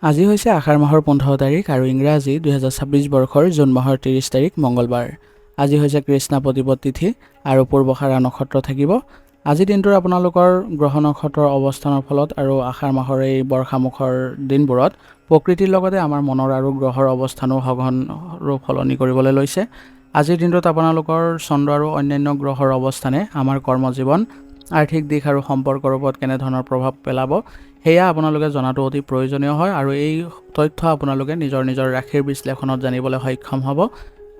আজি হৈছে আষাৰ মাহৰ 15 তাৰিখ আৰু ইংৰাজী 2026 বৰ্ষৰ জুন মাহৰ 30 তাৰিখ মঙ্গলবাৰ। আজি হৈছে কৃষ্ণ প্ৰতিপদ তিথি আৰু পূৰ্বষাৰা নক্ষত্ৰ থাকিব। আজি দিনটোৰ আপোনালোকৰ গ্ৰহ নক্ষত্ৰৰ অৱস্থানৰ ফলত আৰু আষাৰ মাহৰ এই বৰ্ষামুখৰ দিনবোৰত প্ৰকৃতিৰ লগতে আমাৰ মনৰ আৰু গ্ৰহৰ অৱস্থানো সঘন ৰূপ সলনি কৰিবলৈ লৈছে। আজিৰ দিনটোত আপোনালোকৰ চন্দ্ৰ আৰু অন্যান্য গ্ৰহৰ অৱস্থানে আমাৰ কৰ্মজীৱন, আৰ্থিক দিশ আৰু সম্পৰ্কৰ ওপৰত কেনেধৰণৰ প্ৰভাৱ পেলাব সেয়া আপোনালোকে জনাটো অতি প্ৰয়োজনীয় হয় আৰু এই তথ্য আপোনালোকে নিজৰ ৰাশিৰ বিশ্লেষণত জানিবলৈ সক্ষম হ'ব।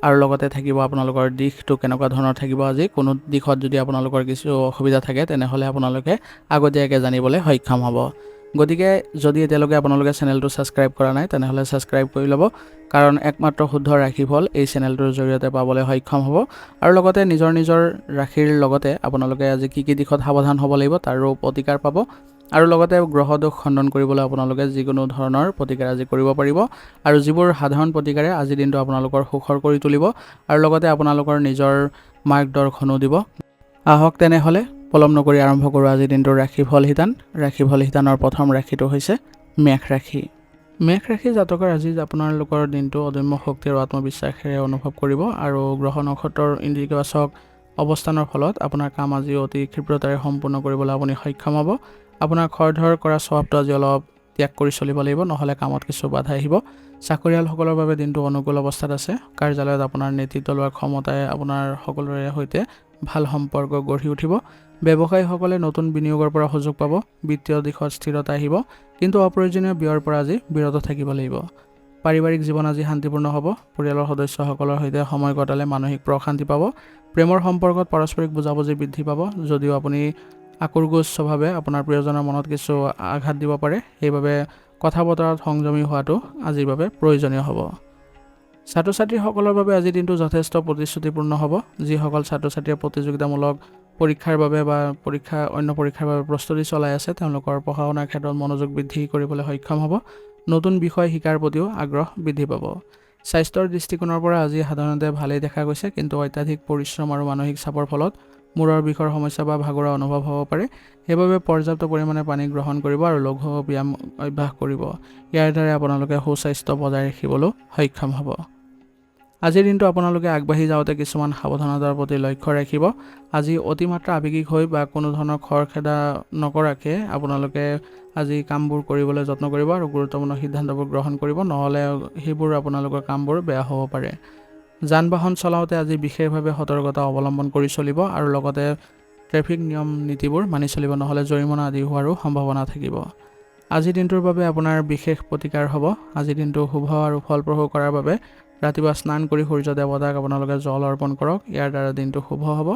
আৰু লগতে থাকিব আপোনালোকৰ দিশটো কেনেকুৱা ধৰণৰ থাকিব। আজি কোনো দিশত যদি আপোনালোকৰ কিছু অসুবিধা থাকে তেনেহ'লে আপোনালোকে আগতীয়াকৈ জানিবলৈ সক্ষম হ'ব। গতিকে যদি এতিয়ালৈকে আপোনালোকে চেনেলটো ছাবস্ক্ৰাইব কৰা নাই তেনেহ'লে ছাবস্ক্ৰাইব কৰি ল'ব, কাৰণ একমাত্ৰ শুদ্ধ ৰাশিফল এই চেনেলটোৰ জৰিয়তে পাবলৈ সক্ষম হ'ব। আৰু লগতে নিজৰ ৰাশিৰ লগতে আপোনালোকে আজি কি দিশত সাৱধান হ'ব লাগিব তাৰো প্ৰতিকাৰ পাব। আৰু লগতে গ্ৰহদোষ খণ্ডন কৰিবলৈ আপোনালোকে যিকোনো ধৰণৰ প্ৰতিকাৰ আজি কৰিব পাৰিব আৰু যিবোৰ সাধাৰণ প্ৰতিকাৰে আজিৰ দিনটো আপোনালোকৰ সুখৰ কৰি তুলিব আৰু লগতে আপোনালোকৰ নিজৰ মাৰ্গদৰ্শনো দিব। আহক তেনেহ'লে পলম নকৰি আৰম্ভ কৰোঁ আজিৰ দিনটোৰ ৰাশিফল শিতানৰ প্ৰথম ৰাশিটো হৈছে মেষ ৰাশি। মেষ ৰাশি জাতকৰ আজি আপোনালোকৰ দিনটো অদম্য শক্তি আৰু আত্মবিশ্বাসেৰে অনুভৱ কৰিব আৰু গ্ৰহ নক্ষত্ৰৰ ইতিবাচক অৱস্থানৰ ফলত আপোনাৰ কাম আজি অতি ক্ষীপ্ৰতাৰে সম্পূৰ্ণ কৰিবলৈ আপুনি সক্ষম হ'ব। আপোনাৰ খৰধৰ কৰা স্বভাৱটো আজি অলপ ত্যাগ কৰি চলিব লাগিব, নহ'লে কামত কিছু বাধা আহিব। চাকৰিয়ালসকলৰ বাবে দিনটো অনুকূল অৱস্থাত আছে। কাৰ্যালয়ত আপোনাৰ নেতৃত্ব লোৱাৰ ক্ষমতাই আপোনাৰ সকলোৰে সৈতে ভাল সম্পৰ্ক গঢ়ি উঠিব। ব্যৱসায়ীসকলে নতুন বিনিয়োগৰ পৰা সুযোগ পাব। বিত্তীয় দিশত স্থিৰতা আহিব, কিন্তু অপ্ৰয়োজনীয় ব্যয়ৰ পৰা আজি বিৰত থাকিব লাগিব। পাৰিবাৰিক জীৱন আজি শান্তিপূৰ্ণ হ'ব। পৰিয়ালৰ সদস্যসকলৰ সৈতে সময় কটালে মানসিক প্ৰশান্তি পাব। প্ৰেমৰ সম্পৰ্কত পাৰস্পৰিক বুজাবুজি বৃদ্ধি পাব। যদিও আপুনি আকুৰগোজ স্বভাৱে আপোনাৰ প্ৰিয়জনৰ মনত কিছু আঘাত দিব পাৰে, সেইবাবে কথা বতৰাত সংযমী হোৱাটো আজিৰ বাবে প্ৰয়োজনীয় হ'ব। ছাত্ৰ ছাত্ৰীসকলৰ বাবে আজিৰ দিনটো যথেষ্ট প্ৰতিশ্ৰুতিপূৰ্ণ হ'ব। যিসকল ছাত্ৰ ছাত্ৰীয়ে প্ৰতিযোগিতামূলক পৰীক্ষাৰ বাবে বা অন্য পৰীক্ষাৰ বাবে প্ৰস্তুতি চলাই আছে তেওঁলোকৰ পঢ়া শুনাৰ ক্ষেত্ৰত মনোযোগ বৃদ্ধি কৰিবলৈ সক্ষম হ'ব। নতুন বিষয় শিকাৰ প্ৰতিও আগ্ৰহ বৃদ্ধি পাব। স্বাস্থ্যৰ দৃষ্টিকোণৰ পৰা আজি সাধাৰণতে ভালেই দেখা গৈছে, কিন্তু অত্যাধিক পৰিশ্ৰম আৰু মানসিক চাপৰ ফলত মূৰৰ বিষৰ সমস্যা বা ভাগৰুৱা অনুভৱ হ'ব পাৰে। সেইবাবে পৰ্যাপ্ত পৰিমাণে পানী গ্ৰহণ কৰিব আৰু লঘু ব্যায়াম অভ্যাস কৰিব। ইয়াৰ দ্বাৰা আপোনালোকে সুস্বাস্থ্য বজাই ৰাখিবলৈ সক্ষম হ'ব। আজিৰ দিনটো আপোনালোকে আগবাঢ়ি যাওঁতে কিছুমান সাৱধানতাৰ প্ৰতি লক্ষ্য ৰাখিব। আজি অতিমাত্ৰা আৱেগিক হৈ বা কোনো ধৰণৰ খৰখেদা নকৰাকৈ আপোনালোকে আজি কামবোৰ কৰিবলৈ যত্ন কৰিব আৰু গুৰুত্বপূৰ্ণ সিদ্ধান্তবোৰ গ্ৰহণ কৰিব, নহ'লে সেইবোৰ আপোনালোকৰ কামবোৰ বেয়া হ'ব পাৰে। যান বাহন চলাওঁতে আজি বিশেষভাৱে সতৰ্কতা অৱলম্বন কৰি চলিব আৰু লগতে ট্ৰেফিক নিয়ম নীতিবোৰ মানি চলিব, নহ'লে জৰিমনা আদি হোৱাৰো সম্ভাৱনা থাকিব। আজিৰ দিনটোৰ বাবে আপোনাৰ বিশেষ প্ৰতিকাৰ হ'ব। আজিৰ দিনটো শুভ আৰু ফলপ্ৰসূ কৰাৰ বাবে ৰাতিপুৱা স্নান কৰি সূৰ্য দেৱতাক আপোনালোকে জল অৰ্পণ কৰক। ইয়াৰ দ্বাৰা দিনটো শুভ হ'ব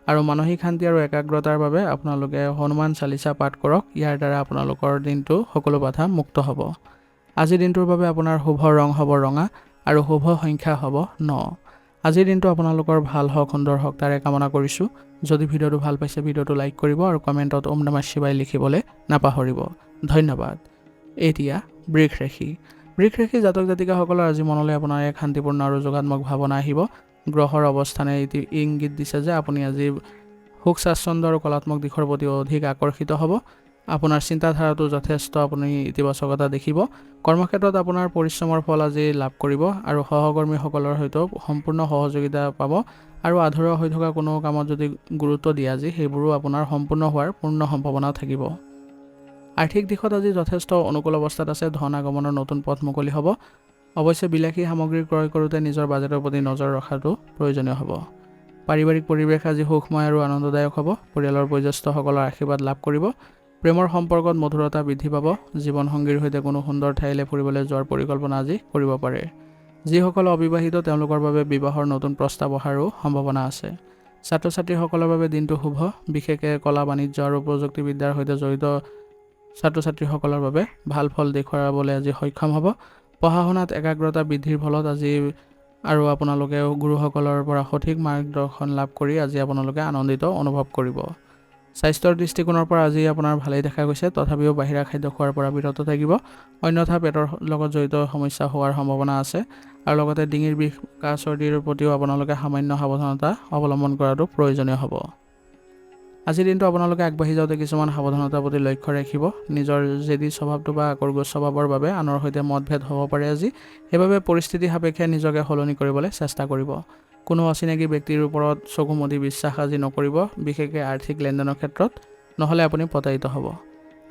আৰু মানসিক শান্তি আৰু একাগ্ৰতাৰ বাবে আপোনালোকে হনুমান চালিচা পাঠ কৰক। ইয়াৰ দ্বাৰা আপোনালোকৰ দিনটো সকলো বাধা মুক্ত হ'ব। আজিৰ দিনটোৰ বাবে আপোনাৰ শুভ ৰং হ'ব ৰঙা আৰু শুভ সংখ্যা হ'ব 9। আজিৰ দিনটো আপোনালোকৰ ভাল হওক, সুন্দৰ হওক তাৰে কামনা কৰিছোঁ। যদি ভিডিঅ'টো ভাল পাইছে ভিডিঅ'টো লাইক কৰিব আৰু কমেণ্টত ওম নমঃ শিৱায় লিখিবলৈ নাপাহৰিব। ধন্যবাদ। এতিয়া বৃষ ৰাশি জাতক জাতিকাসকলৰ আজি মনলৈ আপোনাৰ এক শান্তিপূৰ্ণ আৰু যোগাত্মক ভাৱনা আহিব। গ্ৰহৰ অৱস্থানে ইংগিত দিছে যে আপুনি আজি সুখ স্বাচ্ছন্দ্য আৰু কলাত্মক দিশৰ প্ৰতি অধিক আকৰ্ষিত হ'ব। আপোনাৰ চিন্তাধাৰাটো যথেষ্ট আপুনি ইতিবাচকতা দেখিব। কৰ্মক্ষেত্ৰত আপোনাৰ পৰিশ্ৰমৰ ফল আজি লাভ কৰিব আৰু সহকৰ্মীসকলৰ সৈতেও সম্পূৰ্ণ সহযোগিতা পাব আৰু আধৰুৱা হৈ থকা কোনো কামত যদি গুৰুত্ব দিয়ে আজি সেইবোৰো আপোনাৰ সম্পূৰ্ণ হোৱাৰ পূৰ্ণ সম্ভাৱনা থাকিব। আৰ্থিক দিশত আজি যথেষ্ট অনুকূল অৱস্থাত আছে। ধন আগমনৰ নতুন পথ মুকলি হ'ব। অৱশ্যে বিলাসী সামগ্ৰী ক্ৰয় কৰোঁতে নিজৰ বাজেটৰ প্ৰতি নজৰ ৰখাটো প্ৰয়োজনীয় হ'ব। পাৰিবাৰিক পৰিৱেশ আজি সুখময় আৰু আনন্দদায়ক হ'ব। পৰিয়ালৰ বয়োজ্যেষ্ঠসকলৰ আশীৰ্বাদ লাভ কৰিব। প্ৰেমৰ সম্পৰ্কত মধুৰতা বৃদ্ধি পাব। জীৱনসংগীৰ সৈতে কোনো সুন্দৰ ঠাইলৈ ফুৰিবলৈ যোৱাৰ পৰিকল্পনা আজি কৰিব পাৰে। যিসকল অবিবাহিত তেওঁলোকৰ বাবে বিবাহৰ নতুন প্ৰস্তাৱ অহাৰো সম্ভাৱনা আছে। ছাত্ৰ ছাত্ৰীসকলৰ বাবে দিনটো শুভ। বিশেষকৈ কলা, বাণিজ্য আৰু প্ৰযুক্তিবিদ্যাৰ সৈতে জড়িত ছাত্ৰ ছাত্ৰীসকলৰ বাবে ভাল ফল দেখুৱাবলৈ আজি সক্ষম হ'ব। পঢ়া শুনাত একাগ্ৰতা বৃদ্ধিৰ ফলত আজি আৰু আপোনালোকে গুৰুসকলৰ পৰা সঠিক মাৰ্গদৰ্শন লাভ কৰি আজি আপোনালোকে আনন্দিত অনুভৱ কৰিব। স্বাস্থ্যৰ দৃষ্টিকোণৰ পৰা আজি আপোনাৰ ভালেই দেখা গৈছে, তথাপিও বাহিৰা খাদ্য খোৱাৰ পৰা বিৰত থাকিব, অন্যথা পেটৰ লগত জড়িত সমস্যা হোৱাৰ সম্ভাৱনা আছে। আৰু লগতে ডিঙিৰ বিষ, কাহ, চৰ্দিৰ প্ৰতিও আপোনালোকে সামান্য সাৱধানতা অৱলম্বন কৰাটো প্ৰয়োজনীয় হ'ব। আজিৰ দিনটো আপোনালোকে আগবাঢ়ি যাওঁতে কিছুমান সাৱধানতাৰ প্ৰতি লক্ষ্য ৰাখিব। নিজৰ জেদী স্বভাৱটো বা আকৰ্ষক স্বভাৱৰ বাবে আনৰ সৈতে মতভেদ হ'ব পাৰে আজি। সেইবাবে পৰিস্থিতি সাপেক্ষে নিজকে সলনি কৰিবলৈ চেষ্টা কৰিব। কোনো অচিনাকি ব্যক্তিৰ ওপৰত চকুমুদি বিশ্বাস আজি নকৰিব, বিশেষকৈ আৰ্থিক লেনদেনৰ ক্ষেত্ৰত, নহ'লে আপুনি প্ৰতাৰিত হ'ব।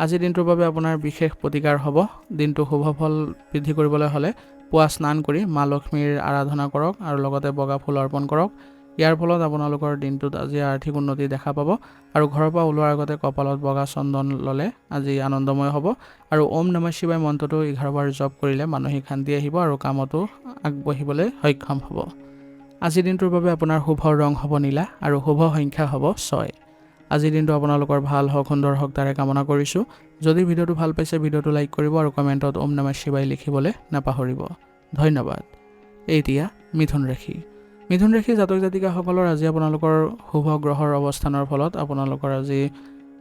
আজিৰ দিনটোৰ বাবে আপোনাৰ বিশেষ প্ৰতিকাৰ হ'ব। দিনটো শুভ ফল বৃদ্ধি কৰিবলৈ হ'লে পুৱা স্নান কৰি মা লক্ষ্মীৰ আৰাধনা কৰক আৰু লগতে বগা ফুল অৰ্পণ কৰক। ইয়াৰ ফলত আপোনালোকৰ দিনটোত আজি আৰ্থিক উন্নতি দেখা পাব আৰু ঘৰৰ পৰা ওলোৱাৰ আগতে কপালত বগা চন্দন ল'লে আজি আনন্দময় হ'ব। আৰু ওম নমঃ শিৱায় মন্ত্ৰটো 11 বাৰ জপ কৰিলে মানসিক শান্তি আহিব আৰু কামতো আগবাঢ়িবলৈ সক্ষম হ'ব। আজিৰ দিনটোৰ বাবে আপোনাৰ শুভ ৰং হ'ব নীলা আৰু শুভ সংখ্যা হ'ব 6। আজিৰ দিনটো আপোনালোকৰ ভাল হওক, সুন্দৰ হওক তাৰে কামনা কৰিছোঁ। যদি ভিডিঅ'টো ভাল পাইছে ভিডিঅ'টো লাইক কৰিব আৰু কমেণ্টত ওম নমঃ শিৱায় লিখিবলৈ নাপাহৰিব। ধন্যবাদ। এতিয়া মিথুন ৰাশি। মিথুন ৰাশি জাতক জাতিকাসকলৰ আজি আপোনালোকৰ শুভ গ্ৰহৰ অৱস্থানৰ ফলত আপোনালোকৰ আজি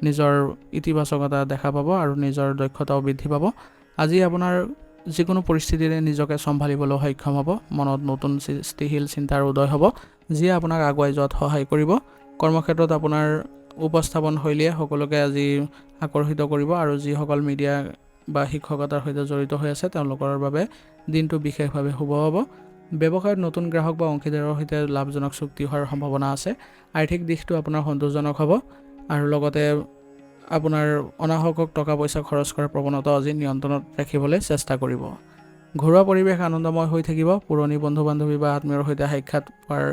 নিজৰ ইতিবাচকতা দেখা পাব আৰু নিজৰ দক্ষতাও বৃদ্ধি পাব। আজি আপোনাৰ যিকোনো পৰিস্থিতিৰে নিজকে চম্ভালিবলৈ সক্ষম হ'ব। মনত নতুন স্থিতিশীল চিন্তাৰ উদয় হ'ব, যিয়ে আপোনাক আগুৱাই যোৱাত সহায় কৰিব। কৰ্মক্ষেত্ৰত আপোনাৰ উপস্থাপন শৈলীয়ে সকলোকে আজি আকৰ্ষিত কৰিব আৰু যিসকল মিডিয়া বা শিক্ষকতাৰ সৈতে জড়িত হৈ আছে তেওঁলোকৰ বাবে দিনটো বিশেষভাৱে শুভ হ'ব। ব্যৱসায়ত নতুন গ্ৰাহক বা অংশীদাৰৰ সৈতে লাভজনক চুক্তি হোৱাৰ সম্ভাৱনা আছে। আৰ্থিক দিশটো আপোনাৰ সন্তোষজনক হ'ব আৰু লগতে আপোনাৰ অনাহকক টকা পইচা খৰচ কৰাৰ প্ৰৱণতা আজি নিয়ন্ত্ৰণত ৰাখিবলৈ চেষ্টা কৰিব। ঘৰুৱা পৰিৱেশ আনন্দময় হৈ থাকিব। পুৰণি বন্ধু বান্ধৱী বা আত্মীয়ৰ সৈতে সাক্ষাৎ হোৱাৰ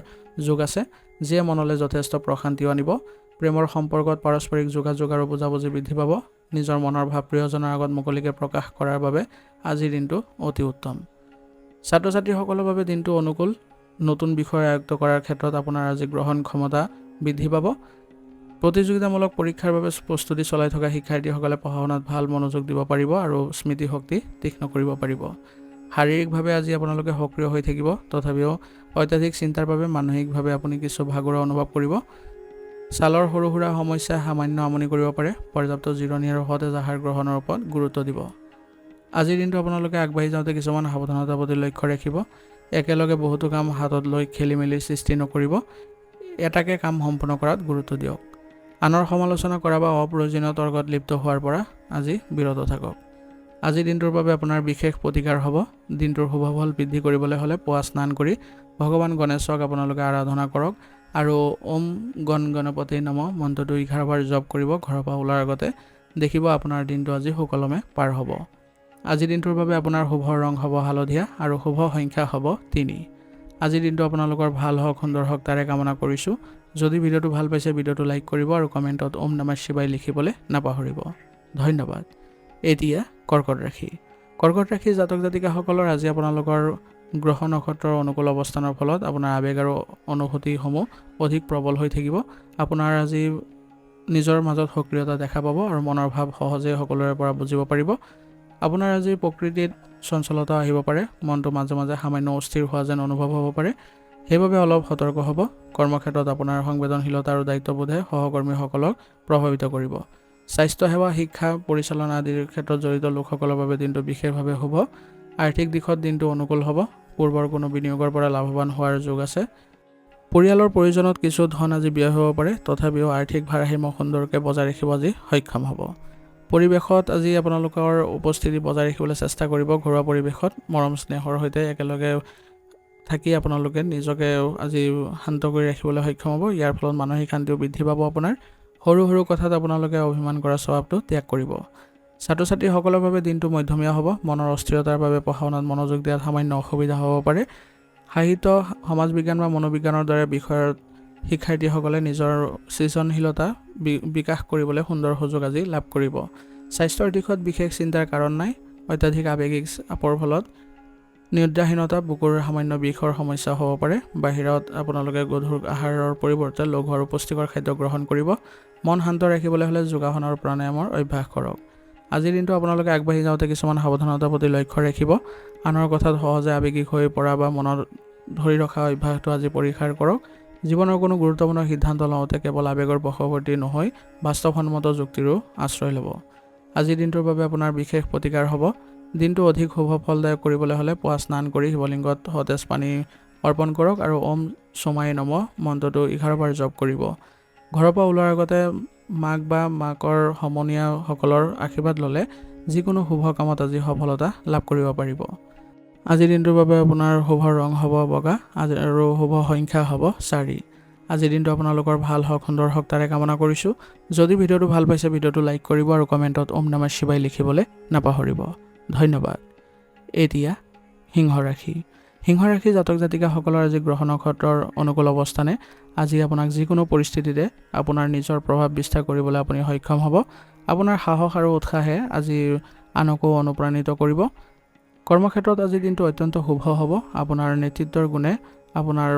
যোগ আছে, যিয়ে মনলৈ যথেষ্ট প্ৰশান্তিও আনিব। প্ৰেমৰ সম্পৰ্কত পাৰস্পৰিক যোগাযোগ আৰু বুজাবুজি বৃদ্ধি পাব। নিজৰ মনৰ ভাৱ প্ৰিয়জনৰ আগত মুকলিকৈ প্ৰকাশ কৰাৰ বাবে আজিৰ দিনটো অতি উত্তম। ছাত্ৰ ছাত্ৰীসকলৰ বাবে দিনটো অনুকূল। নতুন বিষয় আয়ত্ত কৰাৰ ক্ষেত্ৰত আপোনাৰ আজি গ্ৰহণ ক্ষমতা বৃদ্ধি পাব। প্ৰতিযোগিতামূলক পৰীক্ষাৰ বাবে প্ৰস্তুতি চলাই থকা শিক্ষাৰ্থীসকলে পঢ়া শুনাত ভাল মনোযোগ দিব পাৰিব আৰু স্মৃতিশক্তি তীক্ষ্ণ কৰিব পাৰিব। শাৰীৰিকভাৱে আজি আপোনালোকে সক্ৰিয় হৈ থাকিব, তথাপিও অত্যাধিক চিন্তাৰ বাবে মানসিকভাৱে আপুনি কিছু ভাগৰুৱা অনুভৱ কৰিব। ছালৰ সৰু সুৰা সমস্যাই সামান্য আমনি কৰিব পাৰে। পৰ্যাপ্ত জিৰণি আৰু সতেজ আহাৰ গ্ৰহণৰ ওপৰত গুৰুত্ব দিব। আজিৰ দিনটো আপোনালোকে আগবাঢ়ি যাওঁতে কিছুমান সাৱধানতাৰ প্ৰতি লক্ষ্য ৰাখিব। একেলগে বহুতো কাম হাতত লৈ খেলি মেলি সৃষ্টি নকৰিব। এটাকে কাম সম্পূৰ্ণ কৰাত গুৰুত্ব দিয়ক। আনৰ সমালোচনা কৰা বা অপ্ৰয়োজনীয় তৰ্কত লিপ্ত হোৱাৰ পৰা আজি বিৰত থাকক। আজিৰ দিনটোৰ বাবে আপোনাৰ বিশেষ প্ৰতিকাৰ হ'ব। দিনটোৰ শুভ ফল বৃদ্ধি কৰিবলৈ হ'লে পুৱা স্নান কৰি ভগৱান গণেশক আপোনালোকে আৰাধনা কৰক আৰু ওম গণপতি নমঃ মন্ত্ৰটো 11 বাৰ জপ কৰিব। ঘৰৰ পৰা ওলোৱাৰ আগতে দেখিব আপোনাৰ দিনটো আজি সুকলমে পাৰ হ'ব। আজিৰ দিনটোৰ বাবে আপোনাৰ শুভ ৰং হ'ব হালধীয়া আৰু শুভ সংখ্যা হ'ব 3। আজিৰ দিনটো আপোনালোকৰ ভাল হওক, সুন্দৰ হওক তাৰে কামনা কৰিছোঁ। যদি ভিডিঅ'টো ভাল পাইছে ভিডিঅ'টো লাইক কৰিব আৰু কমেণ্টত ওম নমঃ শিৱায় লিখিবলৈ নাপাহৰিব। ধন্যবাদ। এতিয়া কৰ্কট ৰাশি। কৰ্কট ৰাশি জাতক জাতিকাসকলৰ আজি আপোনালোকৰ গ্ৰহ নক্ষত্ৰৰ অনুকূল অৱস্থানৰ ফলত আপোনাৰ আৱেগ আৰু অনুভূতিসমূহ অধিক প্ৰবল হৈ থাকিব। আপোনাৰ আজি নিজৰ মাজত সক্ৰিয়তা দেখা পাব আৰু মনৰ ভাৱ সহজেই সকলোৰে পৰা বুজিব পাৰিব। আপোনাৰ আজি প্ৰকৃতিত চঞ্চলতা আহিব পাৰে। মনটো মাজে মাজে সামান্য অস্থিৰ হোৱা যেন অনুভৱ হ'ব পাৰে, সেইবাবে অলপ সতৰ্ক হ'ব। কৰ্মক্ষেত্ৰত আপোনাৰ সংবেদনশীলতা আৰু দায়িত্ববোধে সহকৰ্মীসকলক প্ৰভাৱিত কৰিব। স্বাস্থ্যসেৱা, শিক্ষা, পৰিচালনা আদিৰ ক্ষেত্ৰত জড়িত লোকসকলৰ বাবে দিনটো বিশেষভাৱে শুভ। আৰ্থিক দিশত দিনটো অনুকূল হ'ব। পূৰ্বৰ কোনো বিনিয়োগৰ পৰা লাভৱান হোৱাৰ যোগ আছে। পৰিয়ালৰ প্ৰয়োজনত কিছু ধন আজি ব্যয় হ'ব পাৰে, তথাপিও আৰ্থিক ভাৰসাম্য সুন্দৰকৈ বজাই ৰাখিব আজি সক্ষম হ'ব। পৰিৱেশত আজি আপোনালোকৰ উপস্থিতি বজাই ৰাখিবলৈ চেষ্টা কৰিব। ঘৰুৱা পৰিৱেশত মৰম স্নেহৰ সৈতে একেলগে থাকি আপোনালোকে নিজকে আজি শান্ত কৰি ৰাখিবলৈ সক্ষম হ'ব। ইয়াৰ ফলত মানসিক শান্তিও বৃদ্ধি পাব। আপোনাৰ সৰু সৰু কথাত আপোনালোকে অভিমান কৰা স্বভাৱটো ত্যাগ কৰিব। ছাত্ৰ ছাত্ৰীসকলৰ বাবে দিনটো মধ্যমীয়া হ'ব। মনৰ অস্থিৰতাৰ বাবে পঢ়া শুনাত মনোযোগ দিয়াত সামান্য অসুবিধা হ'ব পাৰে। সাহিত্য, সমাজ বিজ্ঞান বা মনোবিজ্ঞানৰ দৰে বিষয়ত শিক্ষাৰ্থীসকলে নিজৰ সৃজনশীলতা বিকাশ কৰিবলৈ সুন্দৰ সুযোগ আজি লাভ কৰিব। স্বাস্থ্যৰ দিশত বিশেষ চিন্তাৰ কাৰণ নাই। অত্যাধিক আৱেগিক চাপৰ ফলত নিদ্ৰাহীনতা, বুকুৰ সামান্য বিষৰ সমস্যা হ'ব পাৰে। বাহিৰত আপোনালোকে গধুৰ আহাৰৰ পৰিৱৰ্তে লঘু আৰু পুষ্টিকৰ খাদ্য গ্ৰহণ কৰিব। মন শান্ত ৰাখিবলৈ হ'লে যোগাসন আৰু প্ৰাণায়ামৰ অভ্যাস কৰক। আজিৰ দিনটো আপোনালোকে আগবাঢ়ি যাওঁতে কিছুমান সাৱধানতাৰ প্ৰতি লক্ষ্য ৰাখিব। আনৰ কথাত সহজে আৱেগিক হৈ পৰা বা মনত ধৰি ৰখা অভ্যাসটো আজি পৰিহাৰ কৰক। জীৱনৰ কোনো গুৰুত্বপূৰ্ণ সিদ্ধান্ত লওঁতে কেৱল আৱেগৰ বশৱৰ্তী নহয়, বাস্তৱসন্মত যুক্তিৰো আশ্ৰয় ল'ব। আজিৰ দিনটোৰ বাবে আপোনাৰ বিশেষ প্ৰতিকাৰ হ'ব। দিনটো অধিক শুভ ফলদায়ক কৰিবলৈ হ'লে পুৱা স্নান কৰি শিৱলিংগত সতেজ পানী অৰ্পণ কৰক আৰু ওম সোমাই নমঃ মন্ত্ৰটো 11 বাৰ জপ কৰিব। ঘৰৰ পৰা ওলোৱাৰ আগতে মাক বা মাকৰ সমনীয়াসকলৰ আশীৰ্বাদ ল'লে যিকোনো শুভ কামত আজি সফলতা লাভ কৰিব পাৰিব। আজিৰ দিনটোৰ বাবে আপোনাৰ শুভ ৰং হ'ব বগা আৰু শুভ সংখ্যা হ'ব 4। আজিৰ দিনটো আপোনালোকৰ ভাল হওক, সুন্দৰ হওক তাৰে কামনা কৰিছোঁ। যদি ভিডিঅ'টো ভাল পাইছে ভিডিঅ'টো লাইক কৰিব আৰু কমেণ্টত ওম নমঃ শিৱায় লিখিবলৈ নাপাহৰিব। ধন্যবাদ। এতিয়া সিংহ ৰাশি। সিংহ ৰাশি জাতক জাতিকাসকলৰ আজি গ্ৰহ নক্ষত্ৰৰ অনুকূল অৱস্থানে আজি আপোনাক যিকোনো পৰিস্থিতিতে আপোনাৰ নিজৰ প্ৰভাৱ বিস্তাৰ কৰিবলৈ আপুনি সক্ষম হ'ব। আপোনাৰ সাহস আৰু উৎসাহে আজি আনকো অনুপ্ৰাণিত কৰিব। কৰ্মক্ষেত্ৰত আজিৰ দিনটো অত্যন্ত শুভ হ'ব। আপোনাৰ নেতৃত্বৰ গুণে আপোনাৰ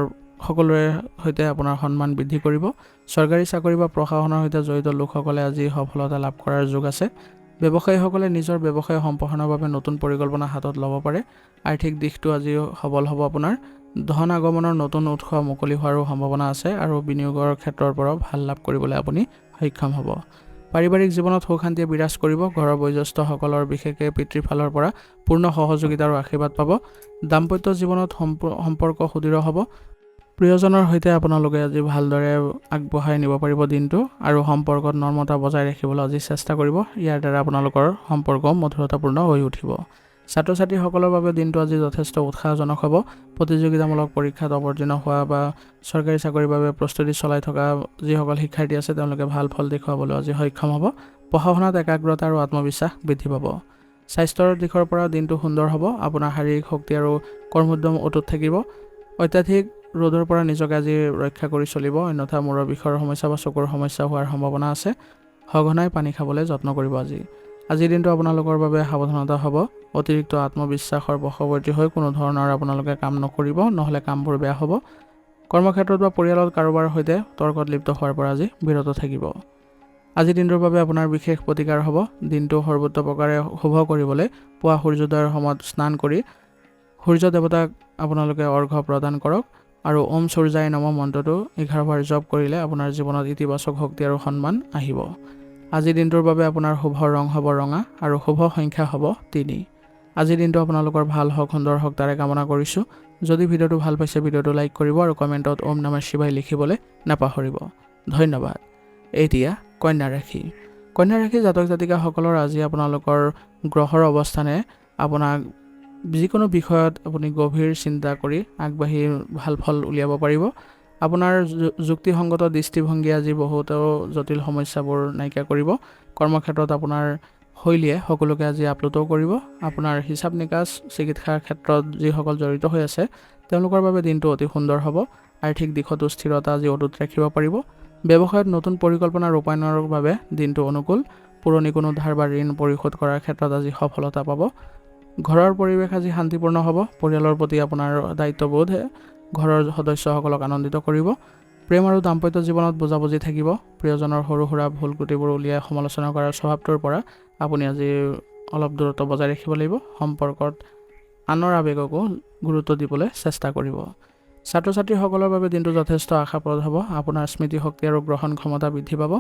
সকলোৰে সৈতে আপোনাৰ সন্মান বৃদ্ধি কৰিব। চৰকাৰী চাকৰি বা প্ৰশাসনৰ সৈতে জড়িত লোকসকলে আজি সফলতা লাভ কৰাৰ যোগ আছে। ব্যৱসায়ীসকলে নিজৰ ব্যৱসায় সম্প্ৰসাৰণৰ বাবে নতুন পৰিকল্পনা হাতত ল'ব পাৰে। আৰ্থিক দিশটো আজি সবল হ'ব আপোনাৰ। ধন আগমনৰ নতুন উৎস মুকলি হোৱাৰো সম্ভাৱনা আছে আৰু বিনিয়োগৰ ক্ষেত্ৰৰ পৰাও ভাল লাভ কৰিবলৈ আপুনি সক্ষম হ'ব। পাৰিবাৰিক জীৱনত সুখ শান্তিয়ে বিৰাজ কৰিব। ঘৰৰ বয়োজ্যেষ্ঠসকলৰ বিশেষকৈ পিতৃৰ ফালৰ পৰা পূৰ্ণ সহযোগিতা আৰু আশীৰ্বাদ পাব। দাম্পত্য জীৱনত সম্পৰ্ক সুদৃঢ় হ'ব। প্ৰিয়জনৰ সৈতে আপোনালোকে আজি ভালদৰে আগবঢ়াই নিব পাৰিব দিনটো আৰু সম্পৰ্কত নৰ্মতা বজাই ৰাখিবলৈ আজি চেষ্টা কৰিব। ইয়াৰ দ্বাৰা আপোনালোকৰ সম্পৰ্ক মধুৰতাপূৰ্ণ হৈ উঠিব। ছাত্ৰ ছাত্ৰীসকলৰ বাবে দিনটো আজি যথেষ্ট উৎসাহজনক হ'ব। প্ৰতিযোগিতামূলক পৰীক্ষাত অৱতীৰ্ণ হোৱা বা চৰকাৰী চাকৰিৰ বাবে প্ৰস্তুতি চলাই থকা যিসকল শিক্ষাৰ্থী আছে তেওঁলোকে ভাল ফল দেখুৱাবলৈ আজি সক্ষম হ'ব। পঢ়া শুনাত একাগ্ৰতা আৰু আত্মবিশ্বাস বৃদ্ধি পাব। স্বাস্থ্যৰ দিশৰ পৰা দিনটো সুন্দৰ হ'ব। আপোনাৰ শাৰীৰিক শক্তি আৰু কৰ্মোদ্যম অটুট থাকিব। অত্যাধিক ৰ'দৰ পৰা নিজকে আজি ৰক্ষা কৰি চলিব, অন্যথা মূৰৰ বিষৰ সমস্যা বা চকুৰ সমস্যা হোৱাৰ সম্ভাৱনা আছে। সঘনাই পানী খাবলৈ যত্ন কৰিব আজি। আজিৰ দিনটো আপোনালোকৰ বাবে সাৱধানতা হ'ব। অতিৰিক্ত আত্মবিশ্বাসৰ বশৱৰ্তী হৈ কোনো ধৰণৰ আপোনালোকে কাম নকৰিব, নহ'লে কামবোৰ বেয়া হ'ব। কৰ্মক্ষেত্ৰত বা পৰিয়ালত কাৰোবাৰ সৈতে তৰ্কত লিপ্ত হোৱাৰ পৰা আজি বিৰত থাকিব। আজিৰ দিনটোৰ বাবে আপোনাৰ বিশেষ প্ৰতিকাৰ হ'ব। দিনটো সৰ্বোচ্চ প্ৰকাৰে শুভ কৰিবলৈ পুৱা সূৰ্যোদয়ৰ সময়ত স্নান কৰি সূৰ্য দেৱতাক আপোনালোকে অৰ্ঘ্য প্ৰদান কৰক আৰু ওম সূৰ্যায় নমঃ মন্ত্ৰটো 11 বাৰ জপ কৰিলে আপোনাৰ জীৱনত ইতিবাচক শক্তি আৰু সন্মান আহিব। আজিৰ দিনটোৰ বাবে আপোনাৰ শুভ ৰং হ'ব ৰঙা আৰু শুভ সংখ্যা হ'ব 3। আজিৰ দিনটো আপোনালোকৰ ভাল হওক, সুন্দৰ হওক তাৰে কামনা কৰিছোঁ। যদি ভিডিঅ'টো ভাল পাইছে ভিডিঅ'টো লাইক কৰিব আৰু কমেণ্টত ওম নমঃ শিৱায় লিখিবলৈ নাপাহৰিব। ধন্যবাদ। এতিয়া কন্যা ৰাশি। কন্যা ৰাশি জাতক জাতিকাসকলৰ আজি আপোনালোকৰ গ্ৰহৰ অৱস্থানে আপোনাক যিকোনো বিষয়ত আপুনি গভীৰ চিন্তা কৰি আগবাঢ়ি ভাল ফল উলিয়াব পাৰিব। আপোনাৰ যুক্তিসংগত দৃষ্টিভংগী আজি বহুতো জটিল সমস্যাবোৰ নাইকিয়া কৰিব। কৰ্মক্ষেত্ৰত আপোনাৰ শৈলীয়ে সকলোকে আজি আপ্লুত কৰিব। আপোনাৰ হিচাপ নিকাচ চিকিৎসাৰ ক্ষেত্ৰত যিসকল জড়িত হৈ আছে তেওঁলোকৰ বাবে দিনটো অতি সুন্দৰ হ'ব। আৰ্থিক দিশতো স্থিৰতা আজি অটুট ৰাখিব পাৰিব। ব্যৱসায়ত নতুন পৰিকল্পনা ৰূপায়ণৰ বাবে দিনটো অনুকূল। পুৰণি কোনো ধাৰ বা ঋণ পৰিশোধ কৰাৰ ক্ষেত্ৰত আজি সফলতা পাব। ঘৰৰ পৰিৱেশ আজি শান্তিপূৰ্ণ হ'ব। পৰিয়ালৰ প্ৰতি আপোনাৰ দায়িত্ববোধে ঘৰৰ সদস্যসকলক আনন্দিত কৰিব। প্ৰেম আৰু দাম্পত্য জীৱনত বুজাবুজি থাকিব। প্ৰিয়জনৰ সৰু সুৰা ভুল ত্ৰুটিবোৰ উলিয়াই সমালোচনা কৰাৰ স্বভাৱটোৰ পৰা আপুনি আজি অলপ দূৰত্ব বজাই ৰাখিব লাগিব। সম্পৰ্কত আনৰ আৱেগকো গুৰুত্ব দিবলৈ চেষ্টা কৰিব। ছাত্ৰ ছাত্ৰীসকলৰ বাবে দিনটো যথেষ্ট আশাপ্ৰদ হ'ব। আপোনাৰ স্মৃতিশক্তি আৰু গ্ৰহণ ক্ষমতা বৃদ্ধি পাব।